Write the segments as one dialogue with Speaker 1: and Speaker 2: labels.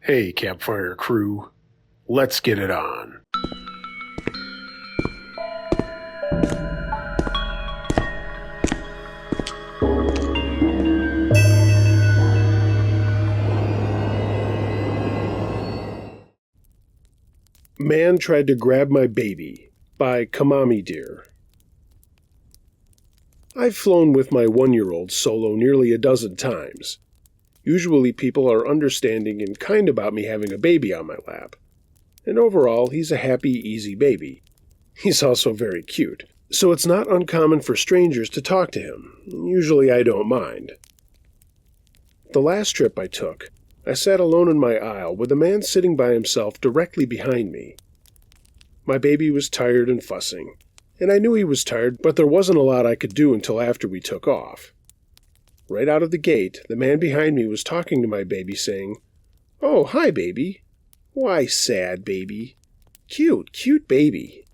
Speaker 1: Hey, campfire crew, let's get it on. Man Tried to Grab My Baby by Kamami Deer. I've flown with my 1-year-old solo nearly a dozen times. Usually people are understanding and kind about me having a baby on my lap. And overall, he's a happy, easy baby. He's also very cute, so it's not uncommon for strangers to talk to him. Usually I don't mind. The last trip I took, I sat alone in my aisle with a man sitting by himself directly behind me. My baby was tired and fussing, and I knew he was tired, but there wasn't a lot I could do until after we took off. Right out of the gate, the man behind me was talking to my baby, saying, "Oh, hi, baby. Why, sad baby. Cute baby."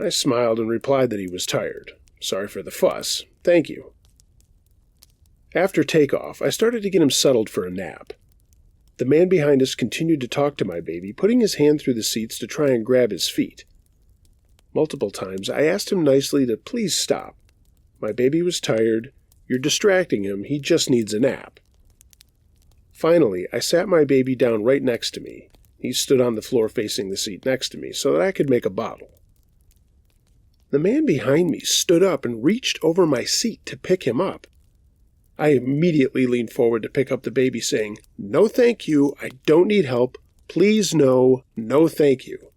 Speaker 1: I smiled and replied that he was tired. Sorry for the fuss. Thank you. After takeoff, I started to get him settled for a nap. The man behind us continued to talk to my baby, putting his hand through the seats to try and grab his feet. Multiple times, I asked him nicely to please stop. My baby was tired. You're distracting him. He just needs a nap. Finally, I sat my baby down right next to me. He stood on the floor facing the seat next to me so that I could make a bottle. The man behind me stood up and reached over my seat to pick him up. I immediately leaned forward to pick up the baby, saying, "No thank you, I don't need help. Please no thank you."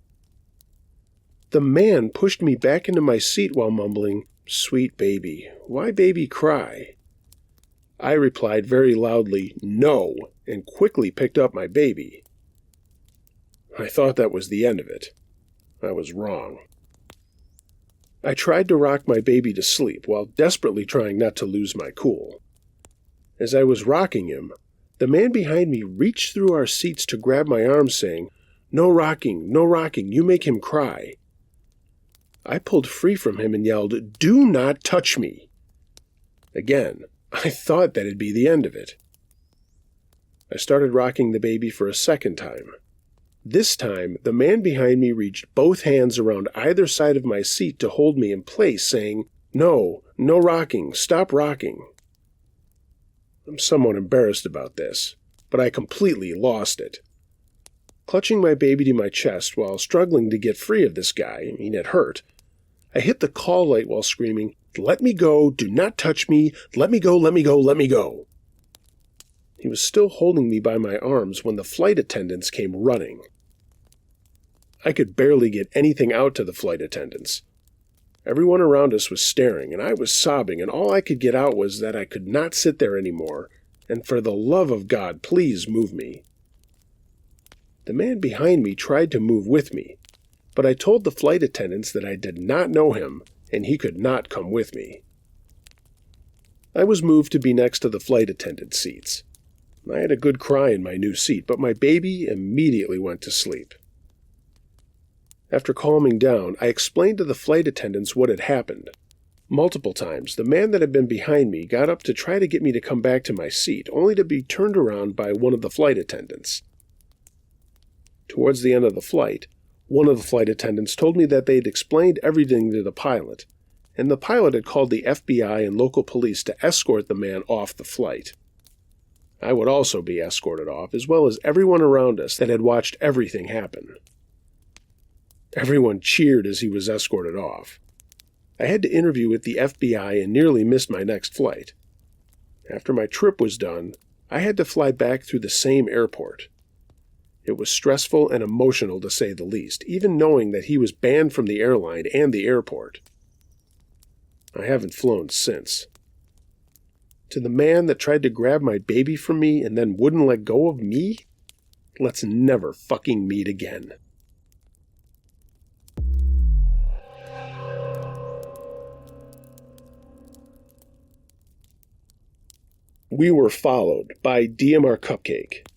Speaker 1: The man pushed me back into my seat while mumbling, "Sweet baby, why baby cry?" I replied very loudly, "No," and quickly picked up my baby. I thought that was the end of it. I was wrong. I tried to rock my baby to sleep while desperately trying not to lose my cool. As I was rocking him, the man behind me reached through our seats to grab my arm, saying, no rocking, you make him cry." I pulled free from him and yelled, "Do not touch me!" Again, I thought that'd be the end of it. I started rocking the baby for a second time. This time, the man behind me reached both hands around either side of my seat to hold me in place, saying, no rocking, stop rocking." I'm somewhat embarrassed about this, but I completely lost it. Clutching my baby to my chest while struggling to get free of this guy, it hurt, I hit the call light while screaming, "Let me go, do not touch me, let me go, let me go, let me go." He was still holding me by my arms when the flight attendants came running. I could barely get anything out to the flight attendants. Everyone around us was staring, and I was sobbing, and all I could get out was that I could not sit there anymore, and for the love of God, please move me. The man behind me tried to move with me, but I told the flight attendants that I did not know him, and he could not come with me. I was moved to be next to the flight attendant seats. I had a good cry in my new seat, but my baby immediately went to sleep. After calming down, I explained to the flight attendants what had happened. Multiple times, the man that had been behind me got up to try to get me to come back to my seat, only to be turned around by one of the flight attendants. Towards the end of the flight, one of the flight attendants told me that they had explained everything to the pilot, and the pilot had called the FBI and local police to escort the man off the flight. I would also be escorted off, as well as everyone around us that had watched everything happen. Everyone cheered as he was escorted off. I had to interview with the FBI and nearly missed my next flight. After my trip was done, I had to fly back through the same airport. It was stressful and emotional to say the least, even knowing that he was banned from the airline and the airport. I haven't flown since. To the man that tried to grab my baby from me and then wouldn't let go of me, let's never fucking meet again. We Were Followed by DMR Cupcake.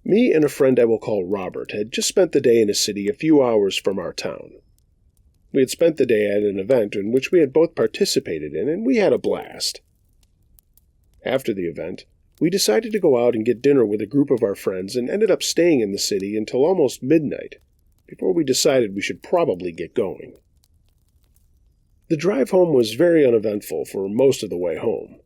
Speaker 1: Me and a friend I will call Robert had just spent the day in a city a few hours from our town. We had spent the day at an event in which we had both participated in, and we had a blast. After the event, We decided to go out and get dinner with a group of our friends and ended up staying in the city until almost midnight, before we decided we should probably get going. The drive home was very uneventful for most of the way home.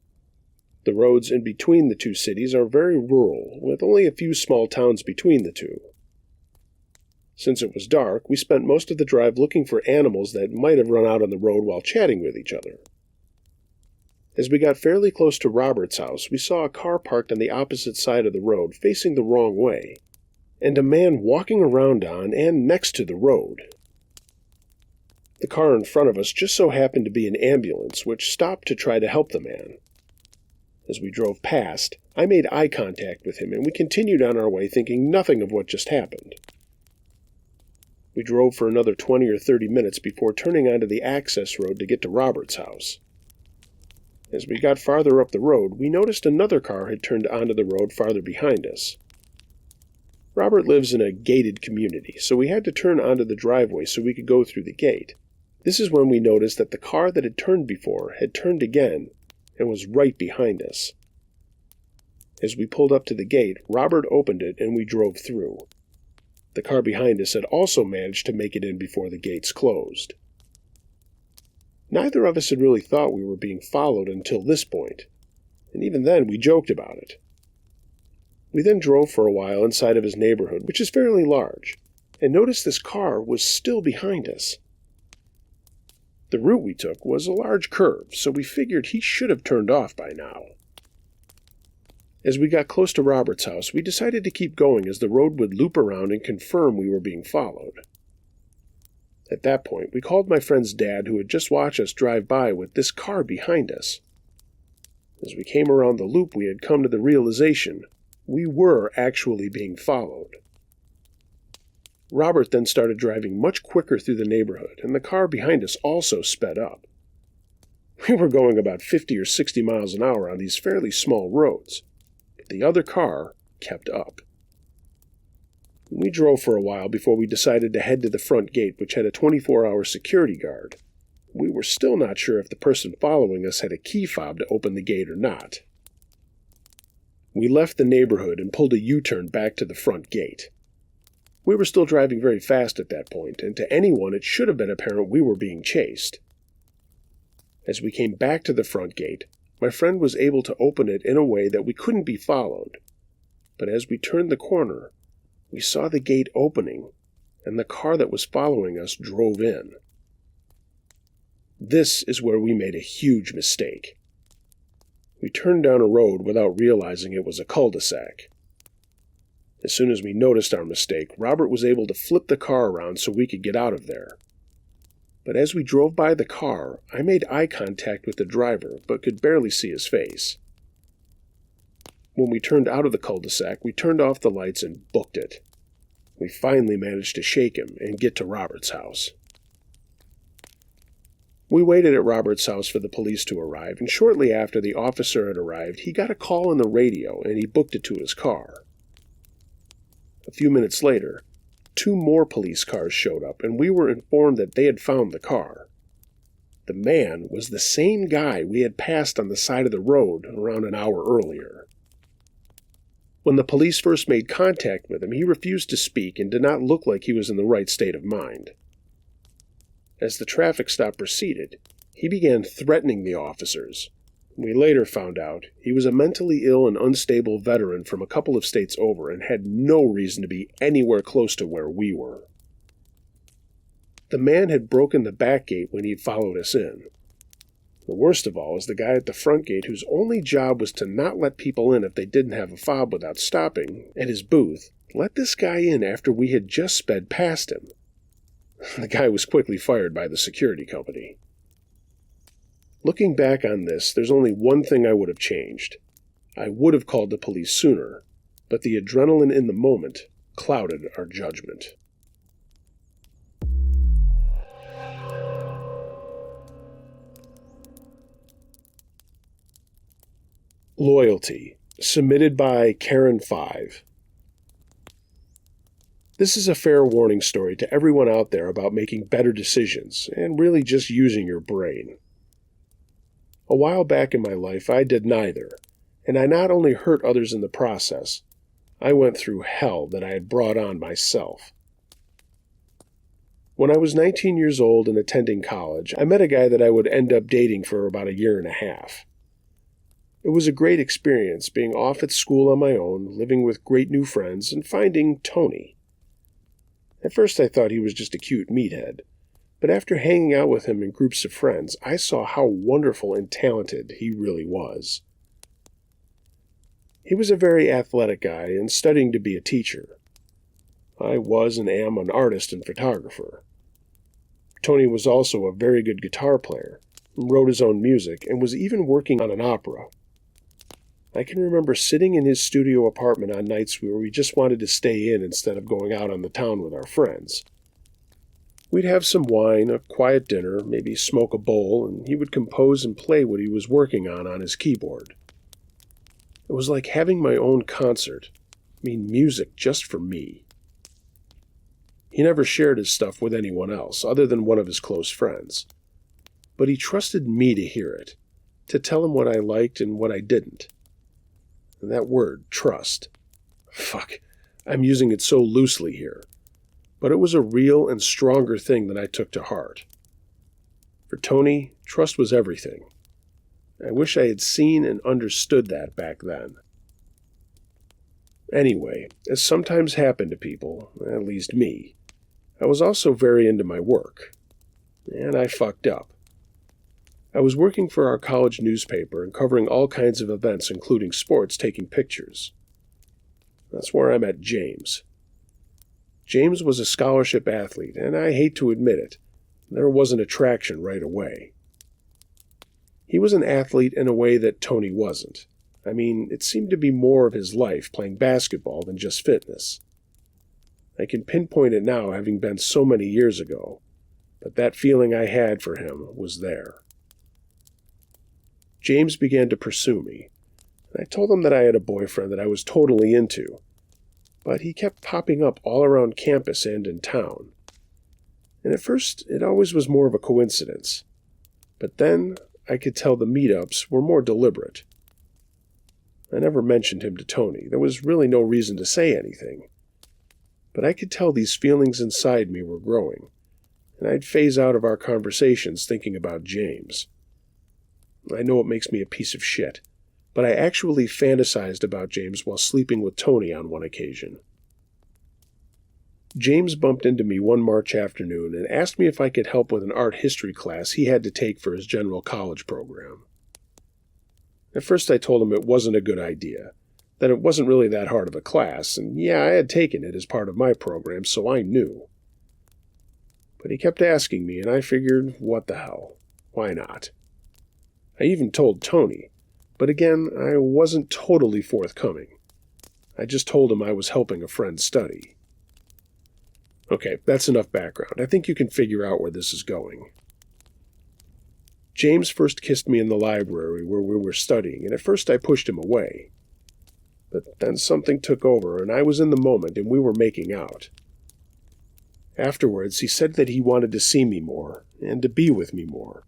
Speaker 1: The roads in between the two cities are very rural, with only a few small towns between the two. Since it was dark, we spent most of the drive looking for animals that might have run out on the road while chatting with each other. As we got fairly close to Robert's house, we saw a car parked on the opposite side of the road facing the wrong way, and a man walking around on and next to the road. The car in front of us just so happened to be an ambulance, which stopped to try to help the man. As we drove past, I made eye contact with him, and we continued on our way thinking nothing of what just happened. We drove for another 20 or 30 minutes before turning onto the access road to get to Robert's house. As we got farther up the road, we noticed another car had turned onto the road farther behind us. Robert lives in a gated community, so we had to turn onto the driveway so we could go through the gate. This is when we noticed that the car that had turned before had turned again and was right behind us. As we pulled up to the gate, Robert opened it and we drove through. The car behind us had also managed to make it in before the gates closed. Neither of us had really thought we were being followed until this point, and even then we joked about it. We then drove for a while inside of his neighborhood, which is fairly large, and noticed this car was still behind us. The route we took was a large curve, so we figured he should have turned off by now. As we got close to Robert's house, we decided to keep going as the road would loop around and confirm we were being followed. At that point, we called my friend's dad, who had just watched us drive by with this car behind us. As we came around the loop, we had come to the realization we were actually being followed. Robert then started driving much quicker through the neighborhood, and the car behind us also sped up. We were going about 50 or 60 miles an hour on these fairly small roads, but the other car kept up. We drove for a while before we decided to head to the front gate, which had a 24-hour security guard. We were still not sure if the person following us had a key fob to open the gate or not. We left the neighborhood and pulled a U-turn back to the front gate. We were still driving very fast at that point, and to anyone it should have been apparent we were being chased. As we came back to the front gate, my friend was able to open it in a way that we couldn't be followed. But as we turned the corner, we saw the gate opening, and the car that was following us drove in. This is where we made a huge mistake. We turned down a road without realizing it was a cul-de-sac. As soon as we noticed our mistake, Robert was able to flip the car around so we could get out of there. But as we drove by the car, I made eye contact with the driver, but could barely see his face. When we turned out of the cul-de-sac, we turned off the lights and booked it. We finally managed to shake him and get to Robert's house. We waited at Robert's house for the police to arrive, and shortly after the officer had arrived, he got a call on the radio and he booked it to his car. A few minutes later, 2 more police cars showed up, and we were informed that they had found the car. The man was the same guy we had passed on the side of the road around an hour earlier. When the police first made contact with him, he refused to speak and did not look like he was in the right state of mind. As the traffic stop proceeded, he began threatening the officers. We later found out he was a mentally ill and unstable veteran from a couple of states over and had no reason to be anywhere close to where we were. The man had broken the back gate when he followed us in. The worst of all is the guy at the front gate, whose only job was to not let people in if they didn't have a fob without stopping, at his booth, let this guy in after we had just sped past him. The guy was quickly fired by the security company. Looking back on this, there's only one thing I would have changed. I would have called the police sooner, but the adrenaline in the moment clouded our judgment. Loyalty, submitted by Karen 5. This is a fair warning story to everyone out there about making better decisions and really just using your brain. A while back in my life, I did neither, And I not only hurt others in the process, I went through hell that I had brought on myself. When I was 19 years old and attending college, I met a guy that I would end up dating for about a year and a half. It was a great experience being off at school on my own, living with great new friends, and finding Tony. At first I thought he was just a cute meathead, but after hanging out with him in groups of friends, I saw how wonderful and talented he really was. He was a very athletic guy and studying to be a teacher. I was and am an artist and photographer. Tony was also a very good guitar player, wrote his own music, and was even working on an opera. I can remember sitting in his studio apartment on nights where we just wanted to stay in instead of going out on the town with our friends. We'd have some wine, a quiet dinner, maybe smoke a bowl, and he would compose and play what he was working on his keyboard. It was like having my own concert, music just for me. He never shared his stuff with anyone else, other than one of his close friends. But he trusted me to hear it, to tell him what I liked and what I didn't. And that word, trust. Fuck, I'm using it so loosely here. But it was a real and stronger thing that I took to heart. For Tony, trust was everything. I wish I had seen and understood that back then. Anyway, as sometimes happened to people, at least me, I was also very into my work. And I fucked up. I was working for our college newspaper and covering all kinds of events, including sports, taking pictures. That's where I met James. James was a scholarship athlete, and I hate to admit it, there was an attraction right away. He was an athlete in a way that Tony wasn't. It seemed to be more of his life playing basketball than just fitness. I can pinpoint it now, having been so many years ago, but that feeling I had for him was there. James began to pursue me, and I told him that I had a boyfriend that I was totally into, but he kept popping up all around campus and in town. And at first, it always was more of a coincidence, but then I could tell the meetups were more deliberate. I never mentioned him to Tony. There was really no reason to say anything. But I could tell these feelings inside me were growing, and I'd phase out of our conversations thinking about James. I know it makes me a piece of shit, but I actually fantasized about James while sleeping with Tony on one occasion. James bumped into me one March afternoon and asked me if I could help with an art history class he had to take for his general college program. At first I told him it wasn't a good idea, that it wasn't really that hard of a class, and yeah, I had taken it as part of my program, so I knew. But he kept asking me, and I figured, what the hell? Why not? I even told Tony, but again, I wasn't totally forthcoming. I just told him I was helping a friend study. Okay, that's enough background. I think you can figure out where this is going. James first kissed me in the library where we were studying, and at first I pushed him away. But then something took over, and I was in the moment, and we were making out. Afterwards, he said that he wanted to see me more, and to be with me more.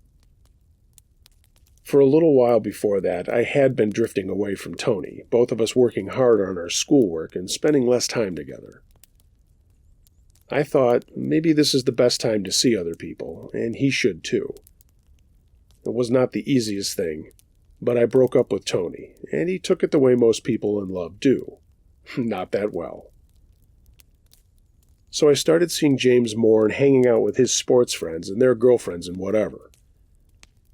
Speaker 1: For a little while before that, I had been drifting away from Tony, both of us working hard on our schoolwork and spending less time together. I thought, maybe this is the best time to see other people, and he should too. It was not the easiest thing, but I broke up with Tony, and he took it the way most people in love do. Not that well. So I started seeing James more and hanging out with his sports friends and their girlfriends and whatever.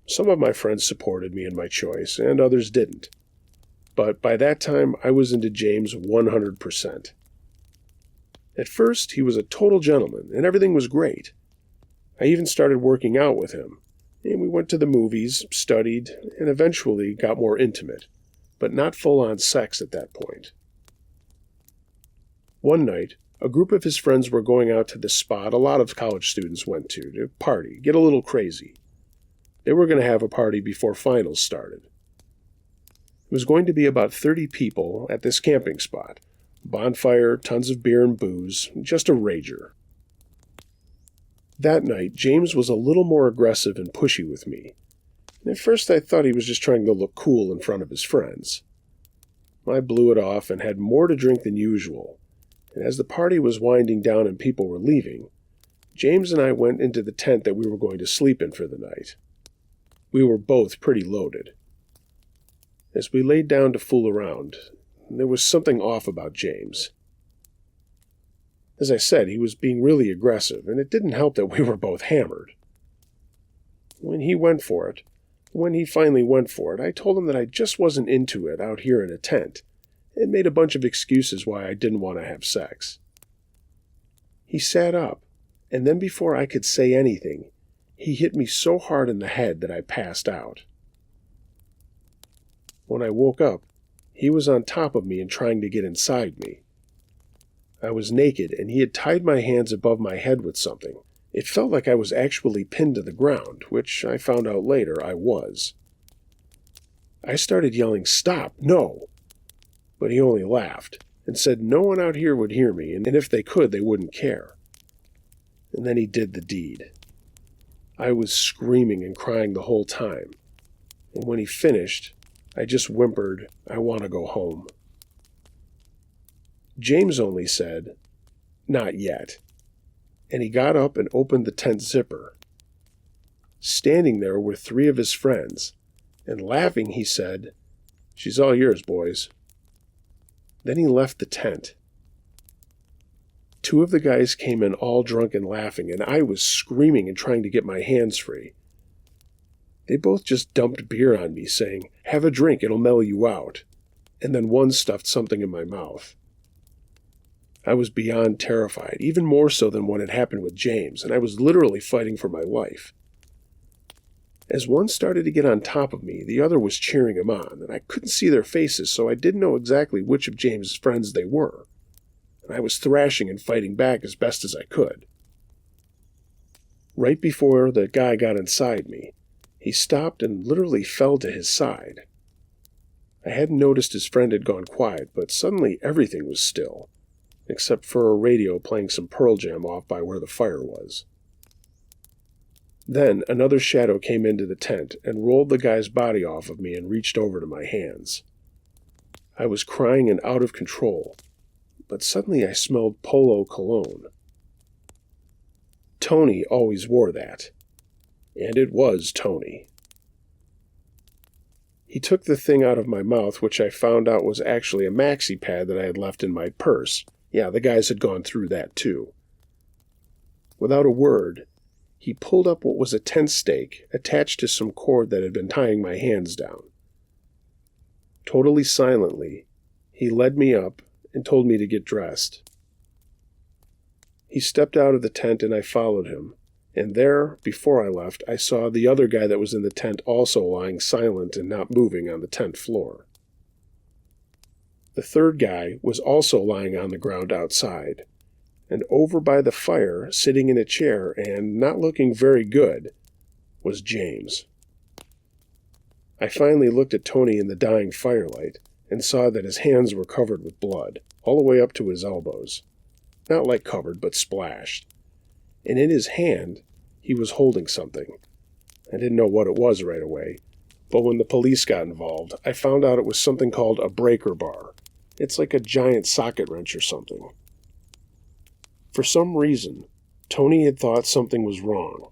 Speaker 1: Some of my friends supported me in my choice, and others didn't. But by that time, I was into James 100%. At first, he was a total gentleman, and everything was great. I even started working out with him, and we went to the movies, studied, and eventually got more intimate, but not full-on sex at that point. One night, a group of his friends were going out to this spot a lot of college students went to party, get a little crazy. They were going to have a party before finals started. It was going to be about 30 people at this camping spot. Bonfire, tons of beer and booze, just a rager. That night, James was a little more aggressive and pushy with me. And at first I thought he was just trying to look cool in front of his friends. I blew it off and had more to drink than usual, and as the party was winding down and people were leaving, James and I went into the tent that we were going to sleep in for the night. We were both pretty loaded. As we laid down to fool around, there was something off about James. As I said, he was being really aggressive, and it didn't help that we were both hammered. When he finally went for it, I told him that I just wasn't into it out here in a tent, and made a bunch of excuses why I didn't want to have sex. He sat up, and then before I could say anything, he hit me so hard in the head that I passed out. When I woke up, he was on top of me and trying to get inside me. I was naked, and he had tied my hands above my head with something. It felt like I was actually pinned to the ground, which I found out later I was. I started yelling, "Stop, no!" But he only laughed and said no one out here would hear me, and if they could, they wouldn't care. And then he did the deed. I was screaming and crying the whole time, and when he finished, I just whimpered, "I want to go home." James only said, "Not yet," and he got up and opened the tent zipper. Standing there were 3 of his friends, and laughing he said, "She's all yours, boys." Then he left the tent. 2 of the guys came in all drunk and laughing, and I was screaming and trying to get my hands free. They both just dumped beer on me, saying, "Have a drink, it'll mellow you out," and then one stuffed something in my mouth. I was beyond terrified, even more so than what had happened with James, and I was literally fighting for my life. As one started to get on top of me, the other was cheering him on, and I couldn't see their faces, so I didn't know exactly which of James's friends they were. And I was thrashing and fighting back as best as I could. Right before the guy got inside me, he stopped and literally fell to his side. I hadn't noticed his friend had gone quiet, but suddenly everything was still, except for a radio playing some Pearl Jam off by where the fire was. Then another shadow came into the tent and rolled the guy's body off of me and reached over to my hands. I was crying and out of control, but suddenly I smelled Polo cologne. Tony always wore that, and it was Tony. He took the thing out of my mouth, which I found out was actually a maxi pad that I had left in my purse. Yeah, the guys had gone through that too. Without a word, he pulled up what was a tent stake attached to some cord that had been tying my hands down. Totally silently, he led me up and told me to get dressed. He stepped out of the tent and I followed him, and there, before I left, I saw the other guy that was in the tent also lying silent and not moving on the tent floor. The third guy was also lying on the ground outside, and over by the fire, sitting in a chair and not looking very good, was James. I finally looked at Tony in the dying firelight and saw that his hands were covered with blood, all the way up to his elbows. Not like covered, but splashed. And in his hand, he was holding something. I didn't know what it was right away, but when the police got involved, I found out it was something called a breaker bar. It's like a giant socket wrench or something. For some reason, Tony had thought something was wrong,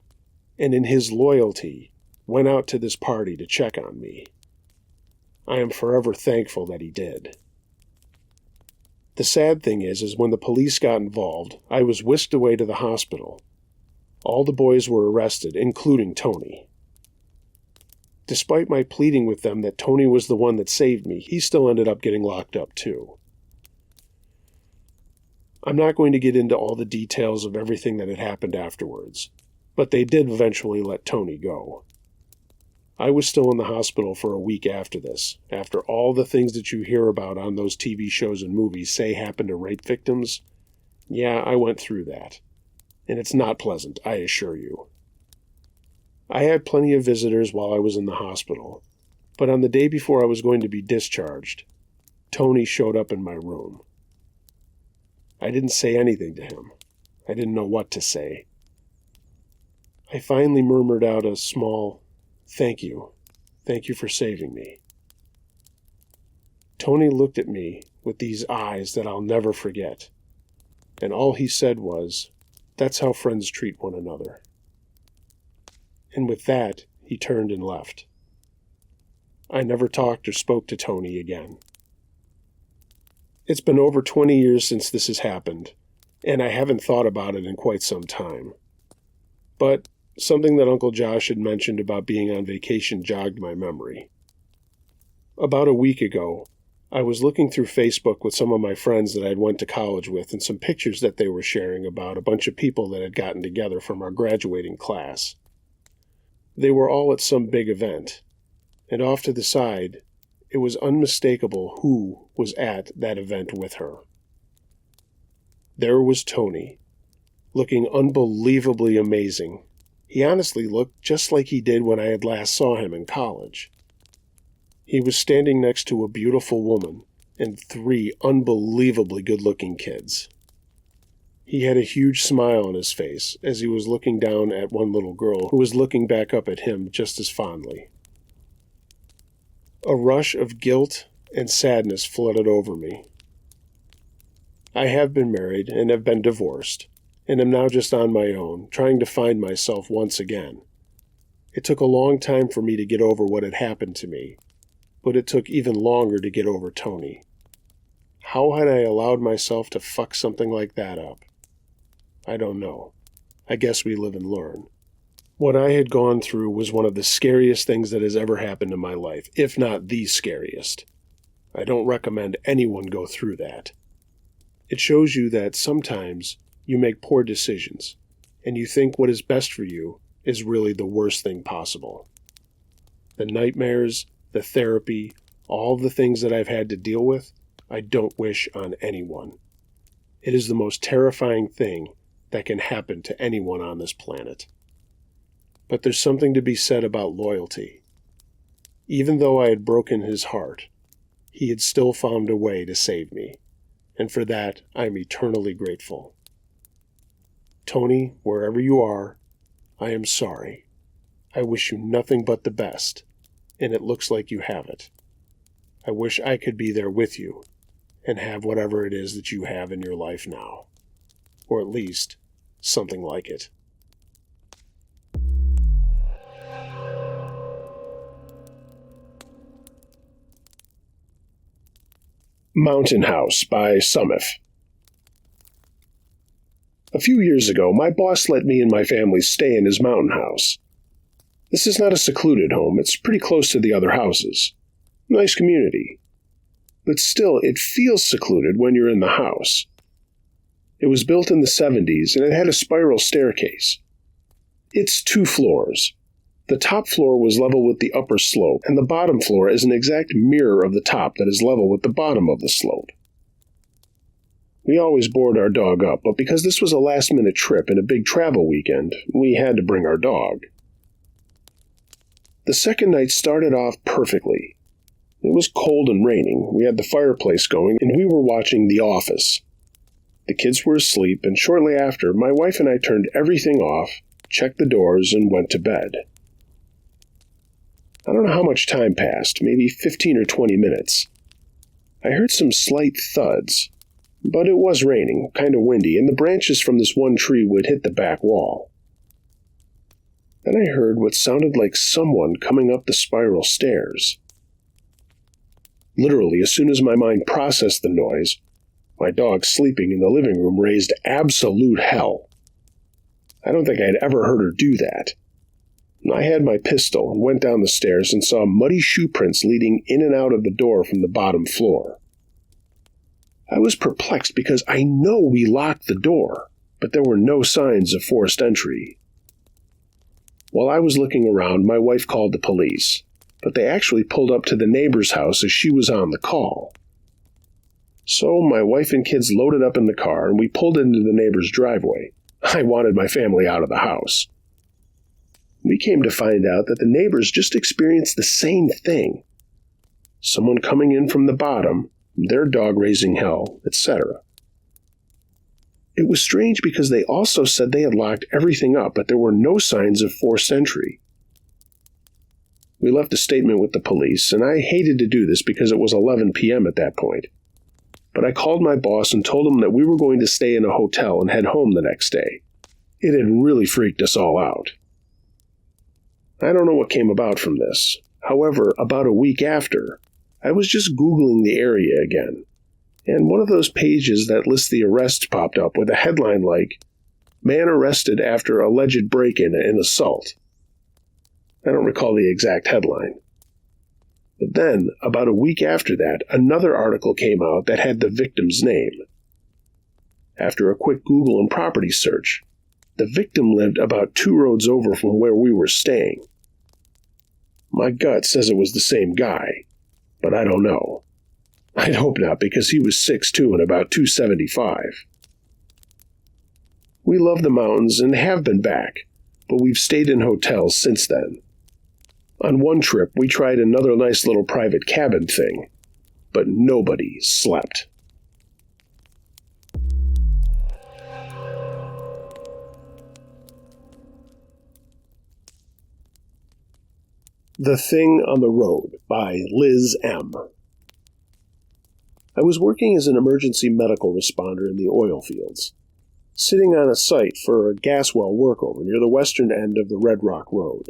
Speaker 1: and in his loyalty, went out to this party to check on me. I am forever thankful that he did. The sad thing is when the police got involved, I was whisked away to the hospital. All the boys were arrested, including Tony. Despite my pleading with them that Tony was the one that saved me, he still ended up getting locked up too. I'm not going to get into all the details of everything that had happened afterwards, but they did eventually let Tony go. I was still in the hospital for a week after this, after all the things that you hear about on those TV shows and movies say happen to rape victims. Yeah, I went through that. And it's not pleasant, I assure you. I had plenty of visitors while I was in the hospital, but on the day before I was going to be discharged, Tony showed up in my room. I didn't say anything to him. I didn't know what to say. I finally murmured out a small, "Thank you. Thank you for saving me." Tony looked at me with these eyes that I'll never forget, and all he said was, "That's how friends treat one another." And with that, he turned and left. I never talked or spoke to Tony again. It's been over 20 years since this has happened, and I haven't thought about it in quite some time. But something that Uncle Josh had mentioned about being on vacation jogged my memory. About a week ago, I was looking through Facebook with some of my friends that I'd went to college with and some pictures that they were sharing about a bunch of people that had gotten together from our graduating class. They were all at some big event, and off to the side, it was unmistakable who was at that event with her. There was Tony, looking unbelievably amazing. He honestly looked just like he did when I had last saw him in college. He was standing next to a beautiful woman and 3 unbelievably good-looking kids. He had a huge smile on his face as he was looking down at one little girl who was looking back up at him just as fondly. A rush of guilt and sadness flooded over me. I have been married and have been divorced, and am now just on my own, trying to find myself once again. It took a long time for me to get over what had happened to me, but it took even longer to get over Tony. How had I allowed myself to fuck something like that up? I don't know. I guess we live and learn. What I had gone through was one of the scariest things that has ever happened in my life, if not the scariest. I don't recommend anyone go through that. It shows you that sometimes you make poor decisions, and you think what is best for you is really the worst thing possible. The nightmares, the therapy, all the things that I've had to deal with, I don't wish on anyone. It is the most terrifying thing that can happen to anyone on this planet. But there's something to be said about loyalty. Even though I had broken his heart, he had still found a way to save me, and for that I am eternally grateful. Tony, wherever you are, I am sorry. I wish you nothing but the best, and it looks like you have it. I wish I could be there with you and have whatever it is that you have in your life now, or at least something like it. Mountain House by Sumif. A few years ago, my boss let me and my family stay in his mountain house. This is not a secluded home. It's pretty close to the other houses. Nice community. But still, it feels secluded when you're in the house. It was built in the 70s, and it had a spiral staircase. It's 2 floors. The top floor was level with the upper slope, and the bottom floor is an exact mirror of the top that is level with the bottom of the slope. We always board our dog up, but because this was a last-minute trip and a big travel weekend, we had to bring our dog. The second night started off perfectly. It was cold and raining, we had the fireplace going, and we were watching The Office. The kids were asleep, and shortly after, my wife and I turned everything off, checked the doors, and went to bed. I don't know how much time passed, maybe 15 or 20 minutes. I heard some slight thuds, but it was raining, kind of windy, and the branches from this one tree would hit the back wall. Then I heard what sounded like someone coming up the spiral stairs. Literally, as soon as my mind processed the noise, my dog sleeping in the living room raised absolute hell. I don't think I'd ever heard her do that. I had my pistol and went down the stairs and saw muddy shoe prints leading in and out of the door from the bottom floor. I was perplexed because I know we locked the door, but there were no signs of forced entry. While I was looking around, my wife called the police, but they actually pulled up to the neighbor's house as she was on the call. So my wife and kids loaded up in the car and we pulled into the neighbor's driveway. I wanted my family out of the house. We came to find out that the neighbors just experienced the same thing. Someone coming in from the bottom, their dog raising hell, etc. It was strange because they also said they had locked everything up, but there were no signs of forced entry. We left a statement with the police, and I hated to do this because it was 11 p.m. at that point. But I called my boss and told him that we were going to stay in a hotel and head home the next day. It had really freaked us all out. I don't know what came about from this. However, about a week after, I was just Googling the area again, and one of those pages that lists the arrests popped up with a headline like, "Man arrested after alleged break-in and assault." I don't recall the exact headline. But then, about a week after that, another article came out that had the victim's name. After a quick Google and property search, the victim lived about 2 roads over from where we were staying. My gut says it was the same guy, but I don't know. I'd hope not, because he was 6'2" and about 275. We love the mountains and have been back, but we've stayed in hotels since then. On one trip, we tried another nice little private cabin thing, but nobody slept. The Thing on the Road by Liz M. I was working as an emergency medical responder in the oil fields, sitting on a site for a gas well workover near the western end of the Red Rock Road.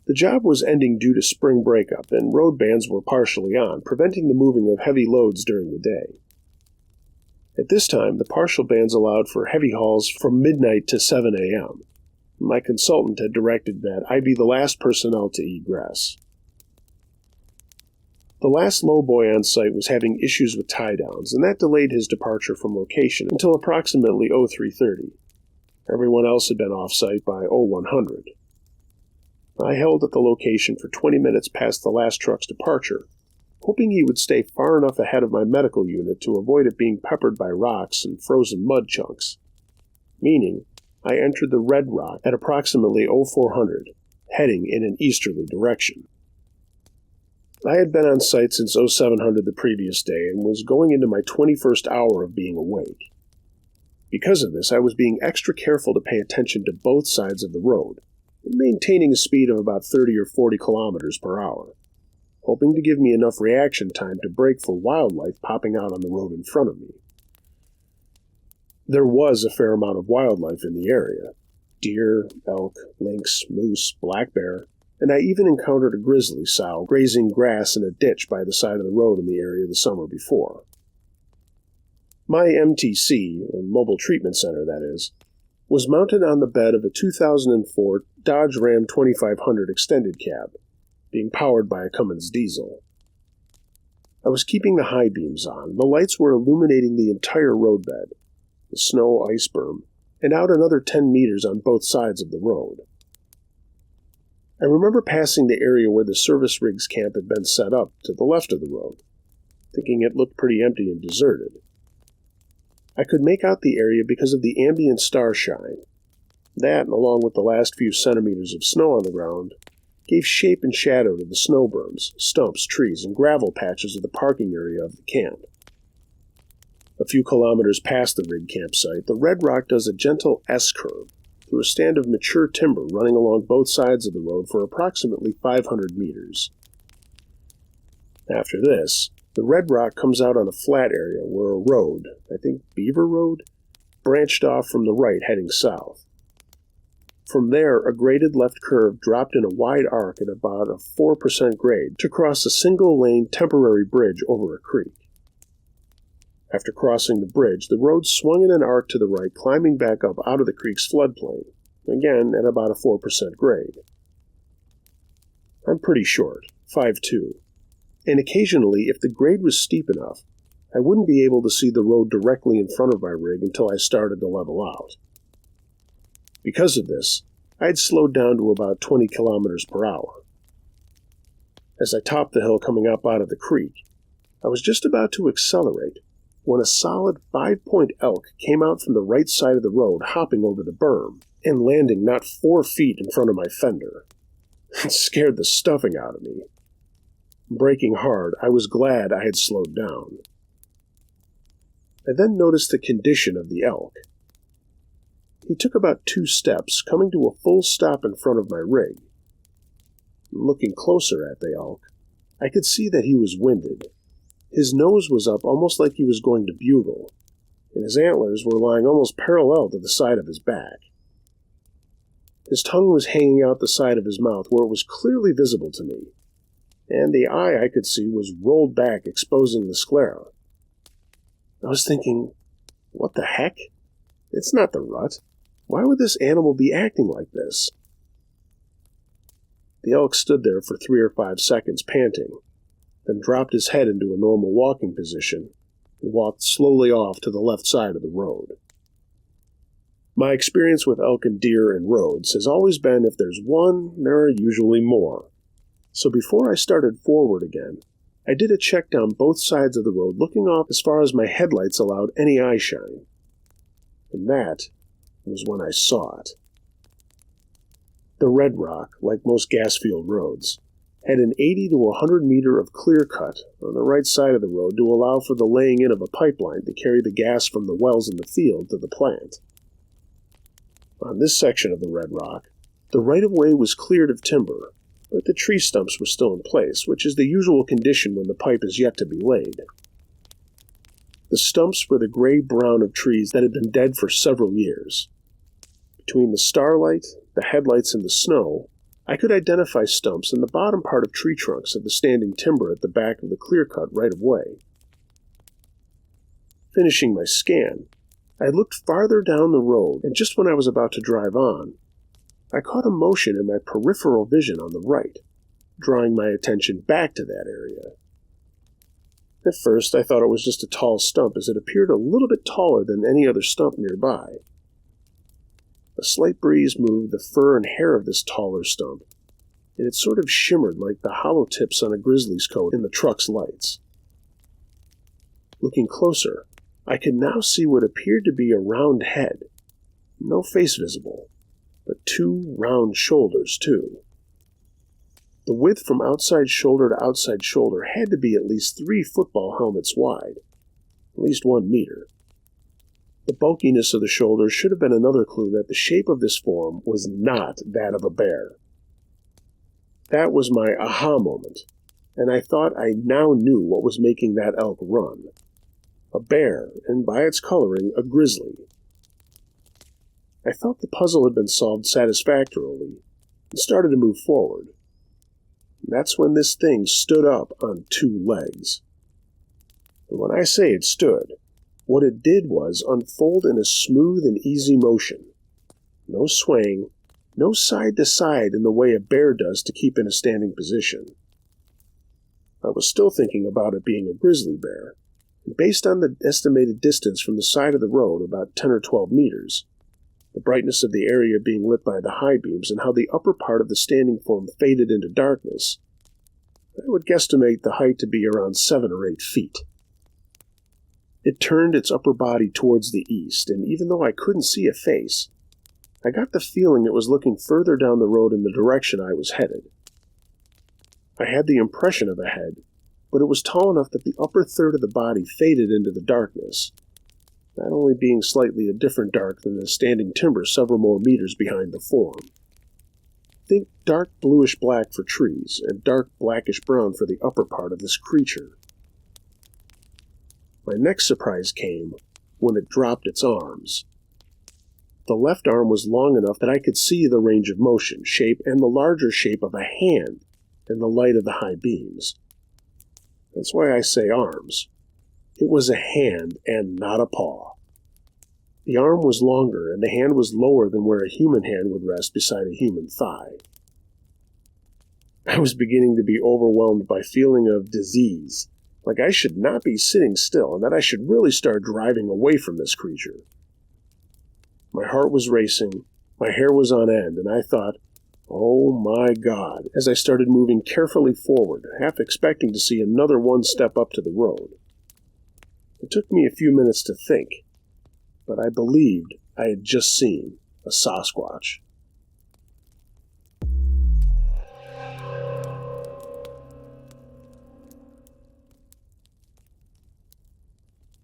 Speaker 1: The job was ending due to spring breakup, and road bans were partially on, preventing the moving of heavy loads during the day. At this time, the partial bans allowed for heavy hauls from midnight to 7 a.m. My consultant had directed that I be the last personnel to egress. The last lowboy on site was having issues with tie-downs, and that delayed his departure from location until approximately 03:30. Everyone else had been off-site by 0100. I held at the location for 20 minutes past the last truck's departure, hoping he would stay far enough ahead of my medical unit to avoid it being peppered by rocks and frozen mud chunks. Meaning, I entered the Red Rock at approximately 0400, heading in an easterly direction. I had been on site since 0700 the previous day and was going into my 21st hour of being awake. Because of this, I was being extra careful to pay attention to both sides of the road, and maintaining a speed of about 30 or 40 kilometers per hour, hoping to give me enough reaction time to brake for wildlife popping out on the road in front of me. There was a fair amount of wildlife in the area: deer, elk, lynx, moose, black bear, and I even encountered a grizzly sow grazing grass in a ditch by the side of the road in the area the summer before. My MTC, a mobile treatment center that is, was mounted on the bed of a 2004 Dodge Ram 2500 extended cab, being powered by a Cummins diesel. I was keeping the high beams on. The lights were illuminating the entire roadbed, the snow ice berm, and out another 10 meters on both sides of the road. I remember passing the area where the service rigs camp had been set up to the left of the road, thinking it looked pretty empty and deserted. I could make out the area because of the ambient starshine. That, along with the last few centimeters of snow on the ground, gave shape and shadow to the snow berms, stumps, trees, and gravel patches of the parking area of the camp. A few kilometers past the rig campsite, the Red Rock does a gentle S-curve through a stand of mature timber running along both sides of the road for approximately 500 meters. After this, the Red Rock comes out on a flat area where a road, I think Beaver Road, branched off from the right heading south. From there, a graded left curve dropped in a wide arc at about a 4% grade to cross a single-lane temporary bridge over a creek. After crossing the bridge, the road swung in an arc to the right, climbing back up out of the creek's floodplain, again at about a 4% grade. I'm pretty short, 5'2", and occasionally, if the grade was steep enough, I wouldn't be able to see the road directly in front of my rig until I started to level out. Because of this, I had slowed down to about 20 kilometers per hour. As I topped the hill coming up out of the creek, I was just about to accelerate when a solid 5-point elk came out from the right side of the road, hopping over the berm and landing not 4 feet in front of my fender. It scared the stuffing out of me. Braking hard, I was glad I had slowed down. I then noticed the condition of the elk. He took about 2 steps, coming to a full stop in front of my rig. Looking closer at the elk, I could see that he was winded. His nose was up almost like he was going to bugle, and his antlers were lying almost parallel to the side of his back. His tongue was hanging out the side of his mouth where it was clearly visible to me, and the eye I could see was rolled back, exposing the sclera. I was thinking, what the heck? It's not the rut. Why would this animal be acting like this? The elk stood there for 3 or 5 seconds, panting, then dropped his head into a normal walking position and walked slowly off to the left side of the road. My experience with elk and deer and roads has always been if there's one, there are usually more. So before I started forward again, I did a check down both sides of the road, looking off as far as my headlights allowed any eye shine. And that was when I saw it. The Red Rock, like most gas field roads, had an 80 to 100 meter of clear cut on the right side of the road to allow for the laying in of a pipeline to carry the gas from the wells in the field to the plant. On this section of the Red Rock, the right-of-way was cleared of timber, but the tree stumps were still in place, which is the usual condition when the pipe is yet to be laid. The stumps were the gray-brown of trees that had been dead for several years. Between the starlight, the headlights, and the snow, I could identify stumps in the bottom part of tree trunks of the standing timber at the back of the clear-cut right-of-way. Finishing my scan, I looked farther down the road, and just when I was about to drive on, I caught a motion in my peripheral vision on the right, drawing my attention back to that area. At first, I thought it was just a tall stump, as it appeared a little bit taller than any other stump nearby. A slight breeze moved the fur and hair of this taller stump, and it sort of shimmered like the hollow tips on a grizzly's coat in the truck's lights. Looking closer, I could now see what appeared to be a round head. No face visible, but 2 round shoulders, too. The width from outside shoulder to outside shoulder had to be at least 3 football helmets wide, at least 1 meter. The bulkiness of the shoulders should have been another clue that the shape of this form was not that of a bear. That was my aha moment, and I thought I now knew what was making that elk run. A bear, and by its coloring, a grizzly. I felt the puzzle had been solved satisfactorily, and started to move forward. That's when this thing stood up on 2 legs. And when I say it stood, what it did was unfold in a smooth and easy motion. No swaying, no side to side in the way a bear does to keep in a standing position. I was still thinking about it being a grizzly bear, and based on the estimated distance from the side of the road, about 10 or 12 meters, the brightness of the area being lit by the high beams, and how the upper part of the standing form faded into darkness, I would guesstimate the height to be around 7 or 8 feet. It turned its upper body towards the east, and even though I couldn't see a face, I got the feeling it was looking further down the road in the direction I was headed. I had the impression of a head, but it was tall enough that the upper third of the body faded into the darkness, not only being slightly a different dark than the standing timber several more meters behind the form. Think dark bluish-black for trees, and dark blackish-brown for the upper part of this creature. My next surprise came when it dropped its arms. The left arm was long enough that I could see the range of motion, shape, and the larger shape of a hand in the light of the high beams. That's why I say arms. It was a hand and not a paw. The arm was longer, and the hand was lower than where a human hand would rest beside a human thigh. I was beginning to be overwhelmed by feeling of disease, like I should not be sitting still, and that I should really start driving away from this creature. My heart was racing, my hair was on end, and I thought, oh my God, as I started moving carefully forward, half expecting to see another one step up to the road. It took me a few minutes to think, but I believed I had just seen a Sasquatch.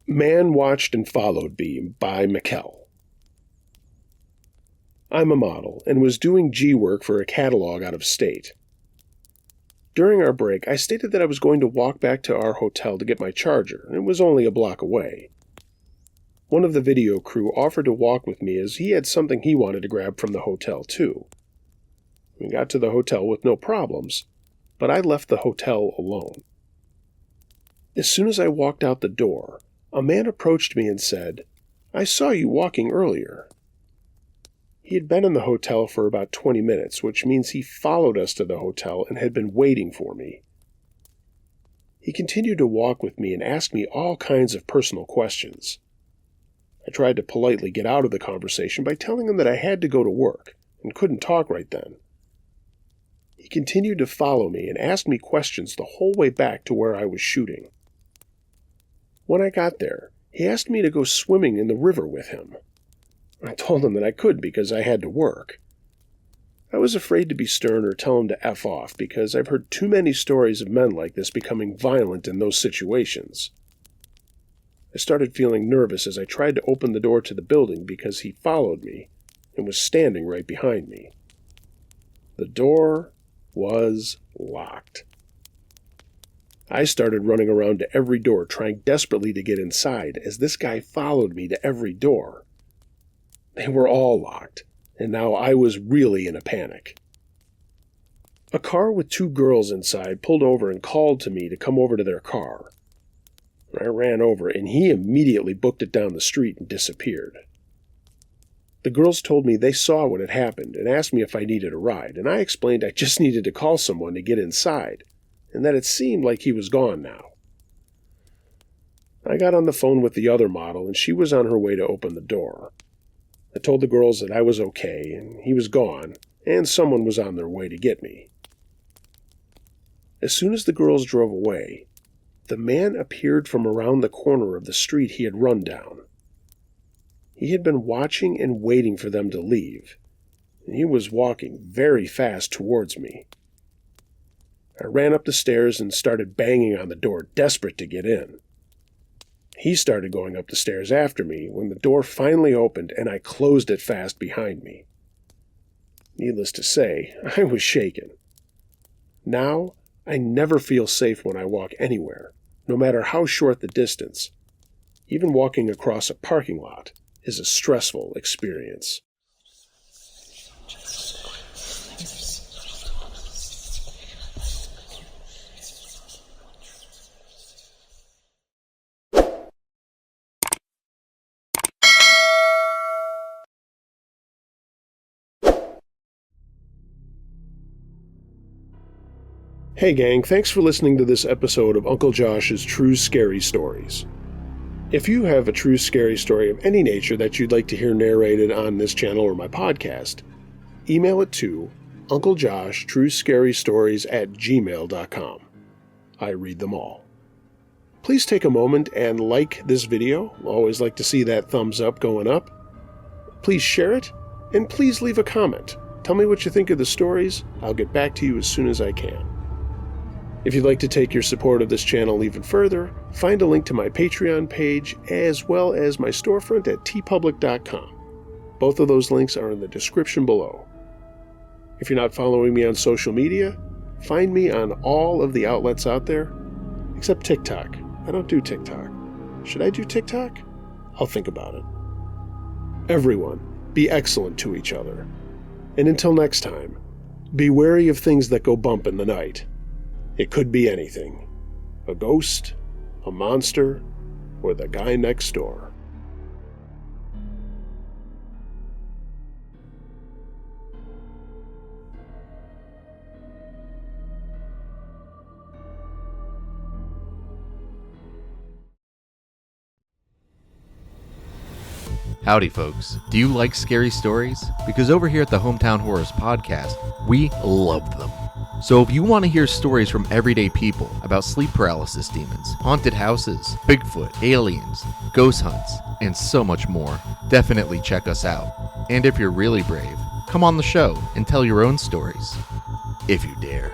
Speaker 1: Man Watched and Followed Me by Mikkel. I'm a model and was doing G work for a catalog out of state. During our break, I stated that I was going to walk back to our hotel to get my charger, and it was only a block away. One of the video crew offered to walk with me as he had something he wanted to grab from the hotel too. We got to the hotel with no problems, but I left the hotel alone. As soon as I walked out the door, a man approached me and said, "I saw you walking earlier." He had been in the hotel for about 20 minutes, which means he followed us to the hotel and had been waiting for me. He continued to walk with me and asked me all kinds of personal questions. I tried to politely get out of the conversation by telling him that I had to go to work and couldn't talk right then. He continued to follow me and asked me questions the whole way back to where I was shooting. When I got there, he asked me to go swimming in the river with him. I told him that I could because I had to work. I was afraid to be stern or tell him to F off because I've heard too many stories of men like this becoming violent in those situations. I started feeling nervous as I tried to open the door to the building because he followed me and was standing right behind me. The door was locked. I started running around to every door, trying desperately to get inside as this guy followed me to every door. They were all locked, and now I was really in a panic. A car with 2 girls inside pulled over and called to me to come over to their car. I ran over, and he immediately booked it down the street and disappeared. The girls told me they saw what had happened and asked me if I needed a ride, and I explained I just needed to call someone to get inside, and that it seemed like he was gone now. I got on the phone with the other model, and she was on her way to open the door. I told the girls that I was okay, and he was gone, and someone was on their way to get me. As soon as the girls drove away, the man appeared from around the corner of the street he had run down. He had been watching and waiting for them to leave, and he was walking very fast towards me. I ran up the stairs and started banging on the door, desperate to get in. He started going up the stairs after me when the door finally opened and I closed it fast behind me. Needless to say, I was shaken. Now, I never feel safe when I walk anywhere, no matter how short the distance. Even walking across a parking lot is a stressful experience. Hey gang, thanks for listening to this episode of Uncle Josh's True Scary Stories. If you have a true scary story of any nature that you'd like to hear narrated on this channel or my podcast, email it to unclejosh.truescarystories@gmail.com. I read them all. Please take a moment and like this video. Always like to see that thumbs up going up. Please share it, and please leave a comment. Tell me what you think of the stories. I'll get back to you as soon as I can. If you'd like to take your support of this channel even further, find a link to my Patreon page as well as my storefront at tpublic.com. Both of those links are in the description below. If you're not following me on social media, find me on all of the outlets out there, except TikTok. I don't do TikTok. Should I do TikTok? I'll think about it. Everyone, be excellent to each other. And until next time, be wary of things that go bump in the night. It could be anything. A ghost, a monster, or the guy next door.
Speaker 2: Howdy folks, do you like scary stories? Because over here at the Hometown Horrors podcast, we love them. So if you want to hear stories from everyday people about sleep paralysis demons, haunted houses, Bigfoot, aliens, ghost hunts, and so much more, definitely check us out. And if you're really brave, come on the show and tell your own stories. If you dare.